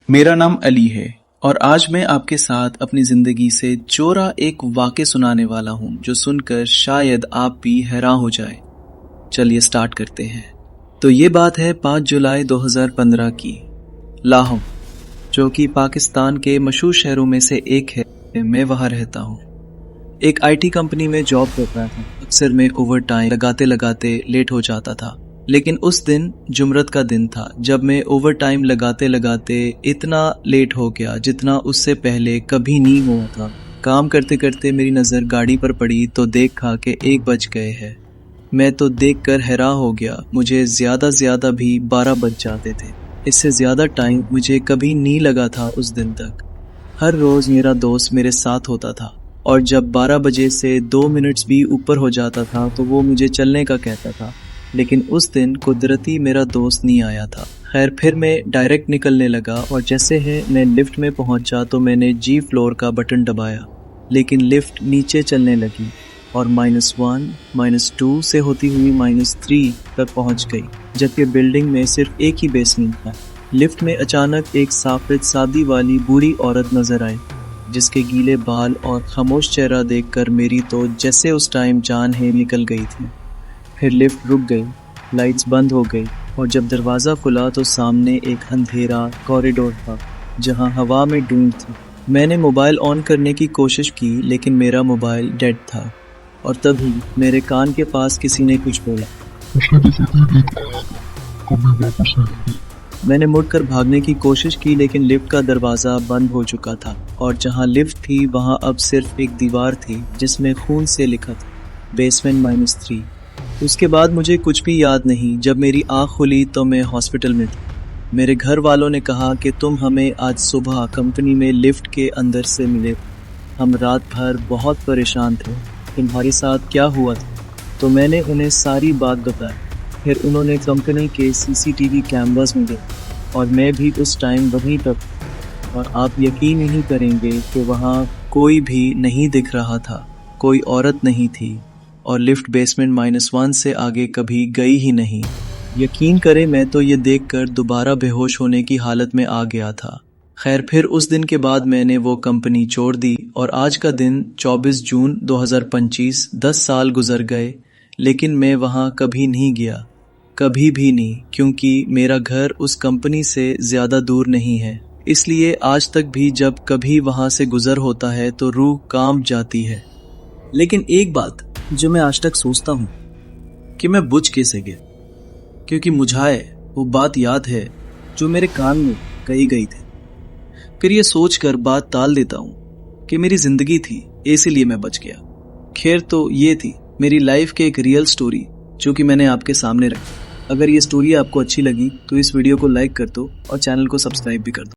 मेरा नाम अली है और आज मैं आपके साथ अपनी जिंदगी से चोरा एक वाक़या सुनाने वाला हूं जो सुनकर शायद आप भी हैरान हो जाए। चलिए स्टार्ट करते हैं। तो ये बात है 5 जुलाई 2015 की। लाहौर, जो कि पाकिस्तान के मशहूर शहरों में से एक है, मैं वहां रहता हूं। एक आईटी कंपनी में जॉब कर रहा था। अक्सर मैं ओवर टाइम लगाते लगाते लेट हो जाता था, लेकिन उस दिन जुमरत का दिन था जब मैं ओवर टाइम लगाते लगाते इतना लेट हो गया जितना उससे पहले कभी नहीं हुआ था। काम करते करते मेरी नज़र गाड़ी पर पड़ी तो देखा कि 1 बज गए हैं। मैं तो देखकर हैरान हो गया। मुझे ज़्यादा भी 12 बज जाते थे। इससे ज़्यादा टाइम मुझे कभी नहीं लगा था उस दिन तक। हर रोज़ मेरा दोस्त मेरे साथ होता था और जब 12 बजे से 2 मिनट्स भी ऊपर हो जाता था तो वो मुझे चलने का कहता था, लेकिन उस दिन कुदरती मेरा दोस्त नहीं आया था। खैर, फिर मैं डायरेक्ट निकलने लगा और जैसे है मैं लिफ्ट में पहुंचा तो मैंने जी फ्लोर का बटन दबाया, लेकिन लिफ्ट नीचे चलने लगी और -1, -2 से होती हुई -3 तक पहुंच गई, जबकि बिल्डिंग में सिर्फ एक ही बेसमेंट था। लिफ्ट में अचानक एक सफ़ेद सादी वाली बूढ़ी औरत नजर आई, जिसके गीले बाल और खामोश चेहरा देखकर मेरी तो जैसे उस टाइम जान ही निकल गई थी। फिर लिफ्ट रुक गई, लाइट्स बंद हो गई और जब दरवाज़ा खुला तो सामने एक अंधेरा कॉरिडोर था जहां हवा में डूब थी। मैंने मोबाइल ऑन करने की कोशिश की, लेकिन मेरा मोबाइल डेड था और तभी मेरे कान के पास किसी ने कुछ बोला। मैंने मुड़कर भागने की कोशिश की, लेकिन लिफ्ट का दरवाज़ा बंद हो चुका था और जहां लिफ्ट थी वहां अब सिर्फ एक दीवार थी जिसमें खून से लिखा था बेसमेंट -3। उसके बाद मुझे कुछ भी याद नहीं। जब मेरी आँख खुली तो मैं हॉस्पिटल में था। मेरे घर वालों ने कहा कि तुम हमें आज सुबह कंपनी में लिफ्ट के अंदर से मिले। हम रात भर बहुत परेशान थे, तुम्हारे साथ क्या हुआ था? तो मैंने उन्हें सारी बात बताई। फिर उन्होंने कंपनी के CCTV कैमरास में देखा और मैं भी उस टाइम वहीं पर था। और आप यकीन नहीं करेंगे कि वहाँ कोई भी नहीं दिख रहा था, कोई औरत नहीं थी और लिफ्ट बेसमेंट -1 से आगे कभी गई ही नहीं। यकीन करें, मैं तो ये देखकर दोबारा बेहोश होने की हालत में आ गया था। खैर, फिर उस दिन के बाद मैंने वो कंपनी छोड़ दी और आज का दिन 24 जून 2025, 10 साल गुजर गए, लेकिन मैं वहाँ कभी नहीं गया, कभी भी नहीं, क्योंकि मेरा घर उस कंपनी से ज़्यादा दूर नहीं है। इसलिए आज तक भी जब कभी वहाँ से गुजर होता है तो रूह कांप जाती है। लेकिन एक बात जो मैं आज तक सोचता हूँ कि मैं बुझ कैसे गया, क्योंकि मुझे वो बात याद है जो मेरे कान में कही गई थी। फिर ये सोचकर बात टाल देता हूँ कि मेरी जिंदगी थी, इसीलिए मैं बच गया। खैर, तो ये थी मेरी लाइफ के एक रियल स्टोरी जो कि मैंने आपके सामने रखी। अगर ये स्टोरी आपको अच्छी लगी तो इस वीडियो को लाइक कर दो और चैनल को सब्सक्राइब भी कर दो।